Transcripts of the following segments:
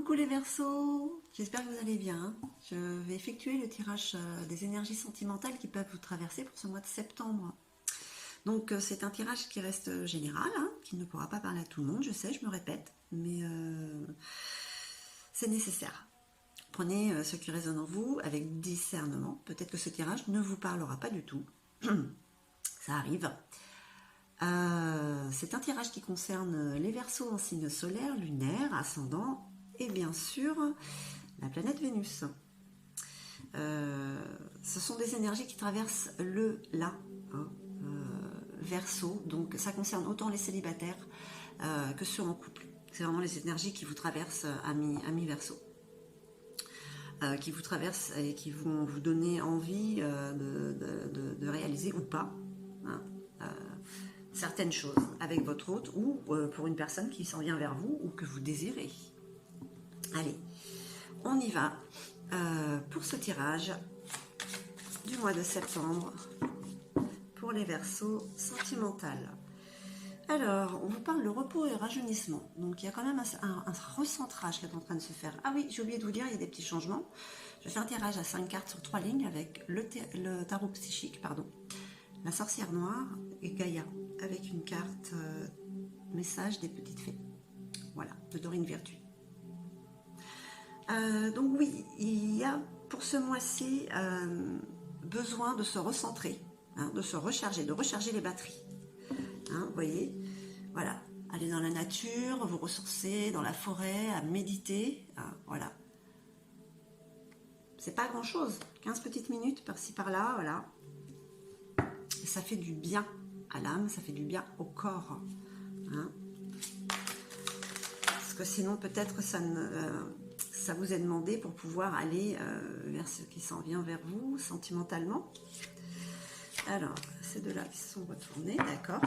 Coucou les Verseaux, j'espère que vous allez bien. Je vais effectuer le tirage des énergies sentimentales qui peuvent vous traverser pour ce mois de septembre. Donc c'est un tirage qui reste général, hein, qui ne pourra pas parler à tout le monde, je sais, je me répète, mais c'est nécessaire. Prenez ce qui résonne en vous avec discernement. Peut-être que ce tirage ne vous parlera pas du tout. Ça arrive. C'est un tirage qui concerne les Verseaux en signe solaire, lunaire, ascendant et bien sûr la planète Vénus. Ce sont des énergies qui traversent le là, hein, Verseau, donc ça concerne autant les célibataires que ceux en couple. C'est vraiment les énergies qui vous traversent à mi-Verseau. Qui vous traversent et qui vont vous donner envie de réaliser ou pas, hein, certaines choses avec votre hôte ou pour une personne qui s'en vient vers vous ou que vous désirez. Allez, on y va pour ce tirage du mois de septembre pour les Verseaux sentimentales. Alors, on vous parle de repos et rajeunissement. Donc, il y a quand même un recentrage qui est en train de se faire. Ah oui, j'ai oublié de vous dire, il y a des petits changements. Je fais un tirage à 5 cartes sur 3 lignes avec le tarot psychique, pardon. La sorcière noire et Gaïa, avec une carte message des petites fées. Voilà, de Dorine Virtue. Donc oui, il y a pour ce mois-ci besoin de se recentrer, hein, de se recharger, de recharger les batteries. Hein, vous voyez, voilà, aller dans la nature, vous ressourcer dans la forêt, à méditer, hein, voilà. C'est pas grand-chose, 15 petites minutes par-ci par-là, voilà. Et ça fait du bien à l'âme, ça fait du bien au corps. Hein. Parce que sinon, peut-être, ça vous est demandé pour pouvoir aller vers ce qui s'en vient vers vous, sentimentalement. Alors, ces deux-là qui se sont retournés, d'accord.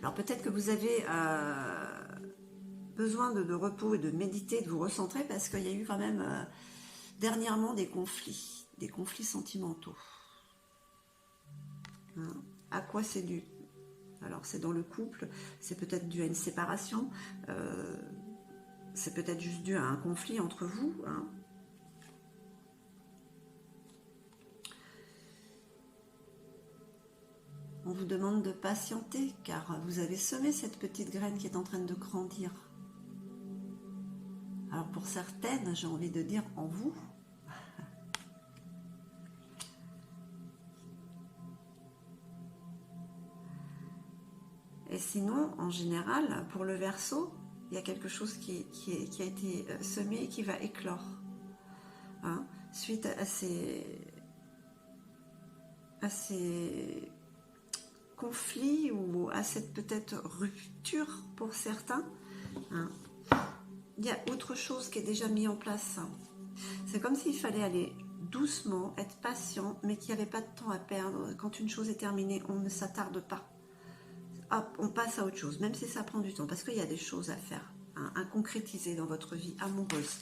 Alors, peut-être que vous avez besoin de repos et de méditer, de vous recentrer, parce qu'il y a eu quand même dernièrement des conflits sentimentaux. Hein. À quoi c'est dû? Alors c'est dans le couple, c'est peut-être dû à une séparation, c'est peut-être juste dû à un conflit entre vous. Hein. On vous demande de patienter car vous avez semé cette petite graine qui est en train de grandir. Alors pour certaines, j'ai envie de dire en vous. Et sinon, en général, pour le Verseau, il y a quelque chose qui a été semé et qui va éclore. Hein, suite à ces conflits ou à cette peut-être rupture pour certains, hein, il y a autre chose qui est déjà mis en place. C'est comme s'il fallait aller doucement, être patient, mais qu'il n'y avait pas de temps à perdre. Quand une chose est terminée, on ne s'attarde pas. Hop, on passe à autre chose, même si ça prend du temps, parce qu'il y a des choses à faire, hein, à concrétiser dans votre vie amoureuse.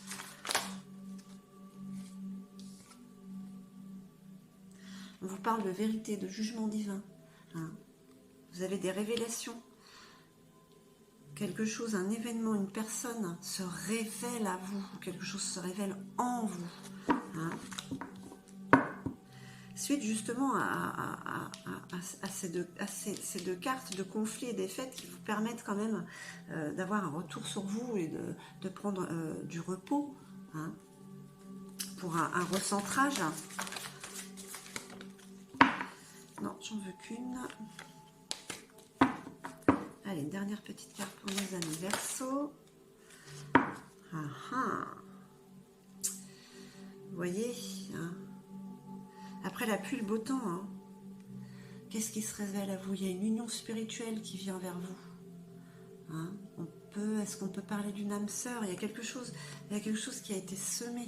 On vous parle de vérité, de jugement divin. Hein. Vous avez des révélations. Quelque chose, un événement, une personne se révèle à vous. Quelque chose se révèle en vous. Hein. Suite justement à ces deux cartes de conflit et défaite qui vous permettent quand même d'avoir un retour sur vous et de prendre du repos, hein, pour un recentrage. Non, j'en veux qu'une. Allez, une dernière petite carte pour nos amis Verseaux. Ah, ah. Vous voyez, hein, après la pluie, le beau temps, hein, qu'est-ce qui se révèle à vous? Il y a une union spirituelle qui vient vers vous. Hein, est-ce qu'on peut parler d'une âme sœur? Il y a quelque chose qui a été semé.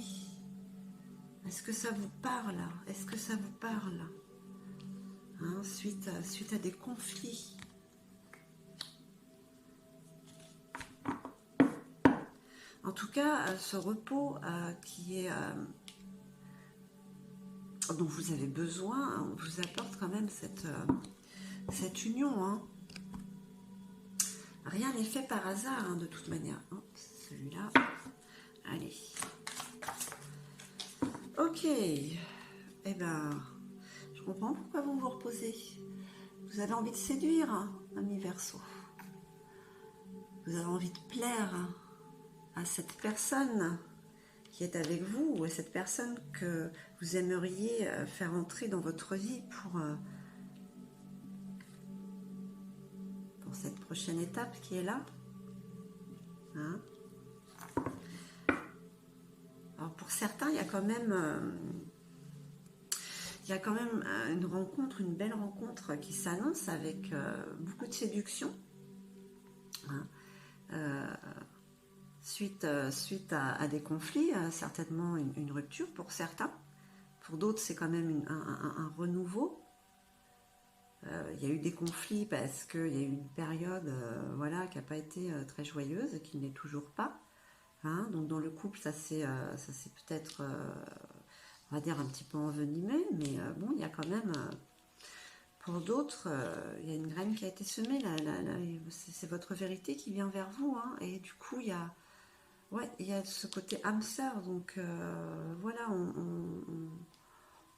Est-ce que ça vous parle? Est-ce que ça vous parle? Hein, suite à des conflits. En tout cas, ce repos qui est dont vous avez besoin, on vous apporte quand même cette union. Hein. Rien n'est fait par hasard, hein, de toute manière. Hein. celui-là. Allez. Ok. Eh ben, je comprends pourquoi vous vous reposez. Vous avez envie de séduire, hein, ami Verseau. Vous avez envie de plaire à cette personne qui est avec vous, ou à cette personne que vous aimeriez faire entrer dans votre vie pour cette prochaine étape qui est là. Hein? Alors pour certains, il y a quand même une rencontre, une belle rencontre qui s'annonce avec beaucoup de séduction. Hein? Suite à des conflits, certainement une rupture pour certains. Pour d'autres, c'est quand même un renouveau. Il y a eu des conflits parce qu'il y a eu une période voilà, qui n'a pas été très joyeuse, qui ne l'est toujours pas. Hein, donc dans le couple, ça s'est peut-être, on va dire, un petit peu envenimé, mais bon, il y a quand même, pour d'autres, il y a une graine qui a été semée, c'est votre vérité qui vient vers vous, hein, et du coup, il y a ce côté âme sœur, donc voilà,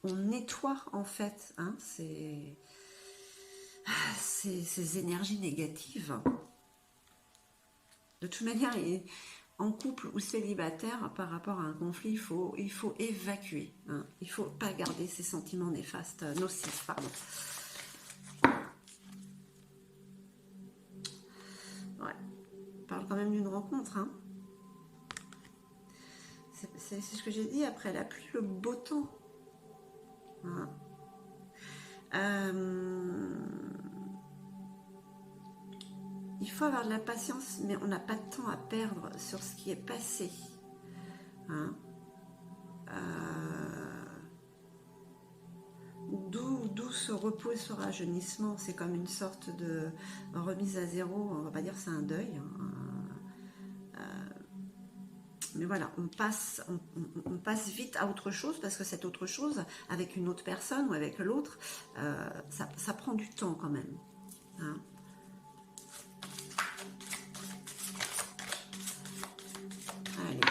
on nettoie en fait, hein, ces énergies négatives. De toute manière, en couple ou célibataire, par rapport à un conflit, il faut évacuer. Hein. Il ne faut pas garder ces sentiments néfastes, nocifs, pardon. Ouais. On parle quand même d'une rencontre. Hein. C'est ce que j'ai dit, après la pluie, le beau temps. Hein. Il faut avoir de la patience, mais on n'a pas de temps à perdre sur ce qui est passé. Hein. D'où ce repos et ce rajeunissement, c'est comme une sorte de remise à zéro, on va pas dire c'est un deuil. Hein. Mais voilà, on passe vite à autre chose, parce que cette autre chose, avec une autre personne ou avec l'autre, ça prend du temps quand même. Hein. Allez.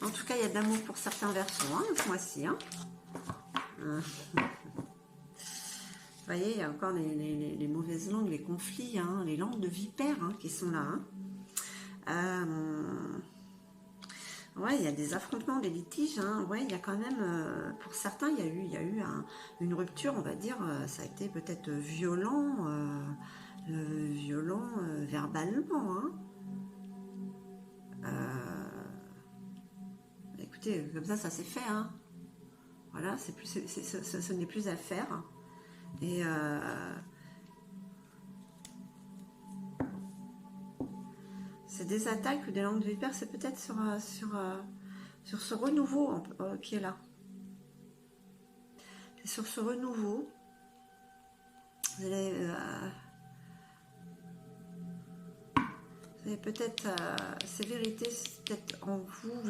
En tout cas, il y a de l'amour pour certains Verseaux, hein, ce mois-ci. Hein. Vous voyez, il y a encore les mauvaises langues, les conflits, hein, les langues de vipères hein, qui sont là. Hein. Ouais, il y a des affrontements, des litiges. Hein. Ouais, il y a quand même, pour certains, il y a eu une rupture, on va dire. Ça a été peut-être violent, verbalement. Hein. Écoutez, comme ça s'est fait. Hein. Voilà, ce n'est plus à faire. Et c'est des attaques ou des langues de vipère, c'est peut-être sur ce renouveau qui est là. C'est sur ce renouveau. Vous allez peut-être ces vérités, peut-être en vous,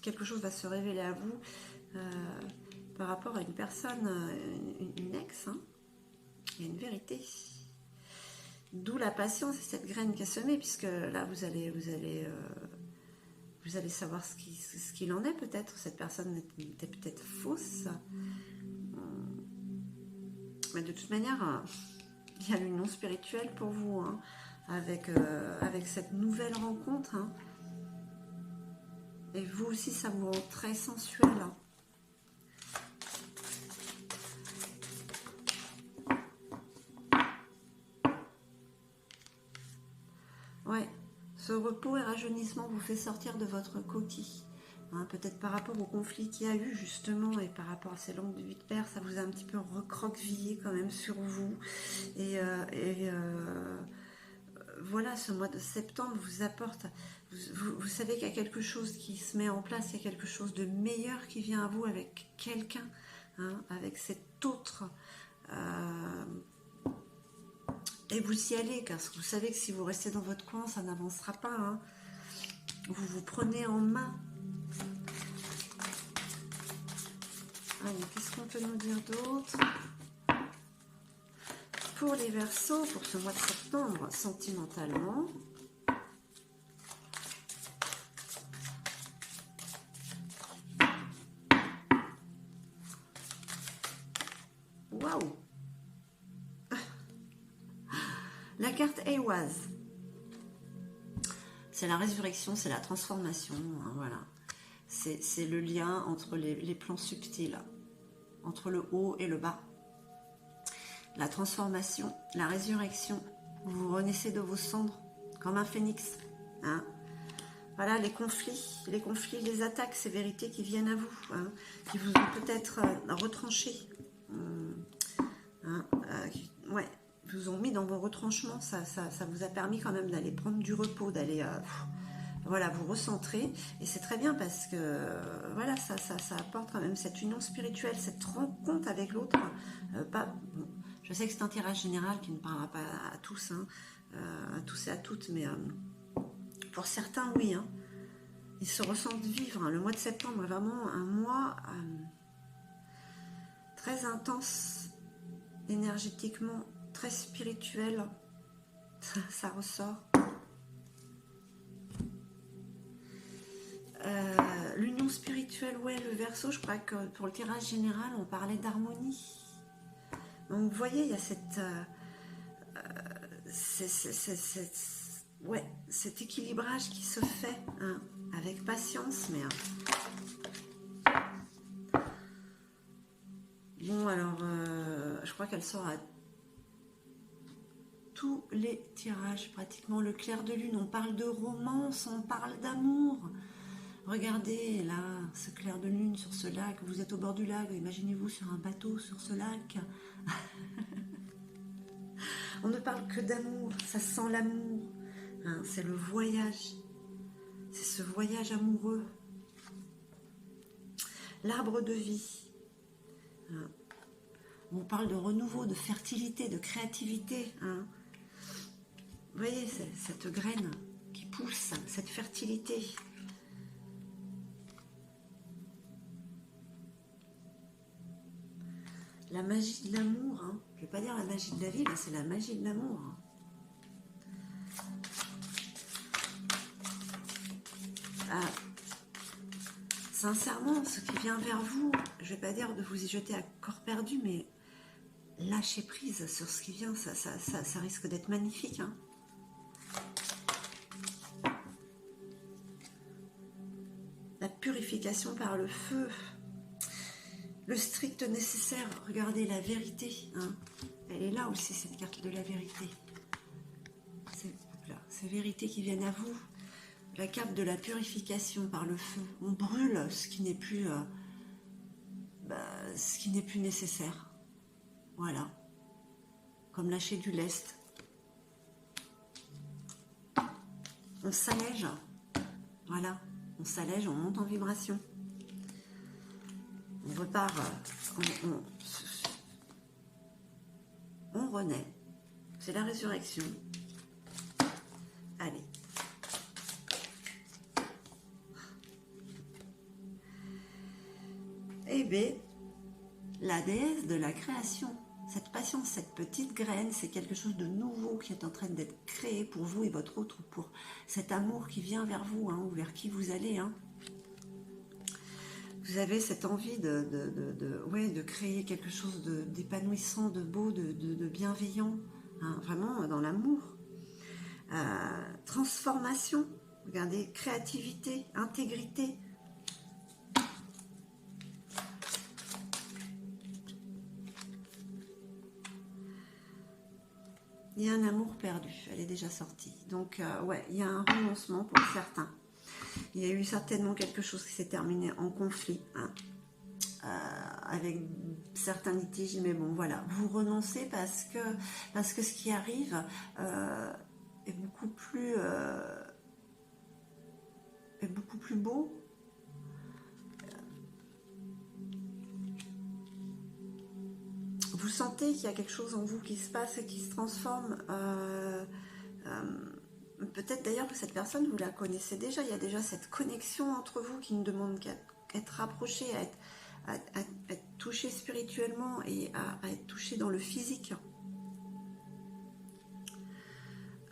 quelque chose va se révéler à vous par rapport à une personne, une ex. Hein. Il y a une vérité. D'où la patience et cette graine qui est semée, puisque là vous allez savoir ce qu'il en est peut-être. Cette personne était peut-être fausse. Mais de toute manière, il y a l'union spirituelle pour vous, hein, avec cette nouvelle rencontre. Hein. Et vous aussi, ça vous rend très sensuel. Hein. Ouais, ce repos et rajeunissement vous fait sortir de votre coquille. Hein, peut-être par rapport au conflit qu'il y a eu justement, et par rapport à ces langues de vipère, ça vous a un petit peu recroquevillé quand même sur vous. Et voilà, ce mois de septembre vous apporte, vous savez qu'il y a quelque chose qui se met en place, il y a quelque chose de meilleur qui vient à vous avec quelqu'un, hein, avec cet autre. Et vous y allez, car vous savez que si vous restez dans votre coin, ça n'avancera pas. Hein. Vous vous prenez en main. Allez, qu'est-ce qu'on peut nous dire d'autre? pour les Verseaux, pour ce mois de septembre, sentimentalement, waouh, la carte Ehwaz, c'est la résurrection, c'est la transformation, hein, voilà. C'est le lien entre les plans subtils, entre le haut et le bas. La transformation, la résurrection, vous vous renaissez de vos cendres comme un phénix. Hein. Voilà, les conflits, les attaques, ces vérités qui viennent à vous, hein, qui vous ont peut-être retranché. Hein, ouais, vous ont mis dans vos retranchements, ça vous a permis quand même d'aller prendre du repos, d'aller voilà, vous recentrer, et c'est très bien parce que voilà, ça apporte quand même cette union spirituelle, cette rencontre avec l'autre. Bon, je sais que c'est un tirage général qui ne parlera pas à tous, hein, à tous et à toutes, mais pour certains, oui, hein, ils se ressentent vivre. Hein, le mois de septembre est vraiment un mois très intense, énergétiquement, très spirituel, ça ressort. L'union spirituelle, ouais, le Verseau, je crois que pour le tirage général, on parlait d'harmonie. Donc vous voyez, il y a ouais, cet équilibrage qui se fait, hein, avec patience, mais bon, alors je crois qu'elle sort à tous les tirages pratiquement. Le clair de lune, on parle de romance, on parle d'amour. Regardez là, ce clair de lune sur ce lac, vous êtes au bord du lac, imaginez-vous sur un bateau sur ce lac. On ne parle que d'amour, ça sent l'amour, hein, c'est le voyage, c'est ce voyage amoureux. L'arbre de vie, hein. On parle de renouveau, de fertilité, de créativité. Hein. Vous voyez, cette graine qui pousse, cette fertilité. La magie de l'amour, hein. Je ne vais pas dire la magie de la vie, mais c'est la magie de l'amour. Ah, sincèrement, ce qui vient vers vous, je ne vais pas dire de vous y jeter à corps perdu, mais lâcher prise sur ce qui vient, ça risque d'être magnifique. Hein. La purification par le feu. Le strict nécessaire, regardez la vérité, hein. Elle est là aussi, cette carte de la vérité. Ces vérités qui viennent à vous. La carte de la purification par le feu. On brûle ce qui n'est plus, nécessaire. Voilà. Comme lâcher du lest. On s'allège. Voilà. On s'allège, on monte en vibration. On repart, on renaît. C'est la résurrection. Allez. Eh bien, la déesse de la création, cette patience, cette petite graine, c'est quelque chose de nouveau qui est en train d'être créé pour vous et votre autre, pour cet amour qui vient vers vous, hein, ou vers qui vous allez, hein. Vous avez cette envie de créer quelque chose d'épanouissant, de beau, de bienveillant, hein, vraiment dans l'amour. Transformation, regardez, créativité, intégrité. Il y a un amour perdu, elle est déjà sortie. Donc, ouais, il y a un renoncement pour certains. Il y a eu certainement quelque chose qui s'est terminé en conflit, hein, avec certains litiges, mais bon, voilà, vous renoncez parce que ce qui arrive est beaucoup plus beau. Vous sentez qu'il y a quelque chose en vous qui se passe et qui se transforme. Peut-être d'ailleurs que cette personne, vous la connaissez déjà. Il y a déjà cette connexion entre vous qui ne demande qu'à être rapprochée, à être touché spirituellement et à être touché dans le physique.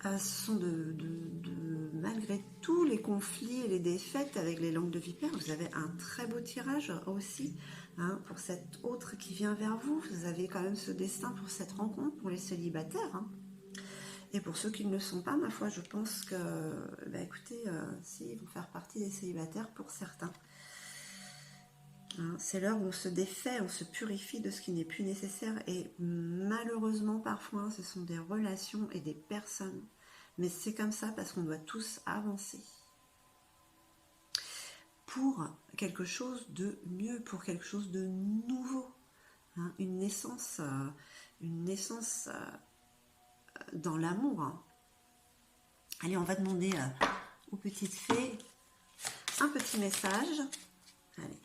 Ce sont malgré tous les conflits et les défaites avec les langues de vipère, vous avez un très beau tirage aussi, hein, pour cette autre qui vient vers vous. Vous avez quand même ce destin pour cette rencontre, pour les célibataires, hein. Et pour ceux qui ne le sont pas, ma foi, je pense que, bah, écoutez, si, ils vont faire partie des célibataires pour certains. Hein, c'est l'heure où on se défait, on se purifie de ce qui n'est plus nécessaire. Et malheureusement, parfois, ce sont des relations et des personnes. Mais c'est comme ça parce qu'on doit tous avancer pour quelque chose de mieux, pour quelque chose de nouveau. Hein, une naissance dans l'amour. Hein. Allez, on va demander aux petites fées un petit message. Allez.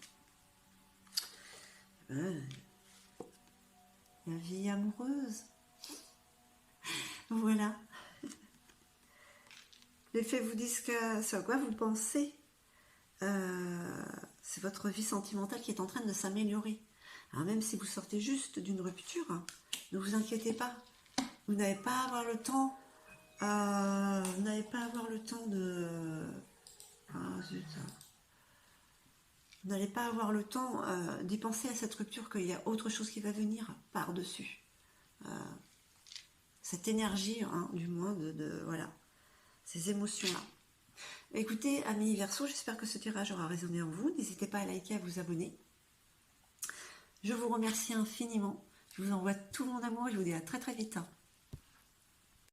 La vie amoureuse. Voilà. Les fées vous disent que c'est à quoi vous pensez. C'est votre vie sentimentale qui est en train de s'améliorer. Alors même si vous sortez juste d'une rupture, hein, ne vous inquiétez pas. Vous n'allez pas avoir le temps. Vous n'allez pas avoir le temps de. Ah, zut. Vous n'allez pas avoir le temps d'y penser à cette rupture, qu'il y a autre chose qui va venir par-dessus. Cette énergie, hein, du moins, voilà, ces émotions-là. Écoutez, amis Verseau, j'espère que ce tirage aura résonné en vous. N'hésitez pas à liker, à vous abonner. Je vous remercie infiniment. Je vous envoie tout mon amour et je vous dis à très très vite.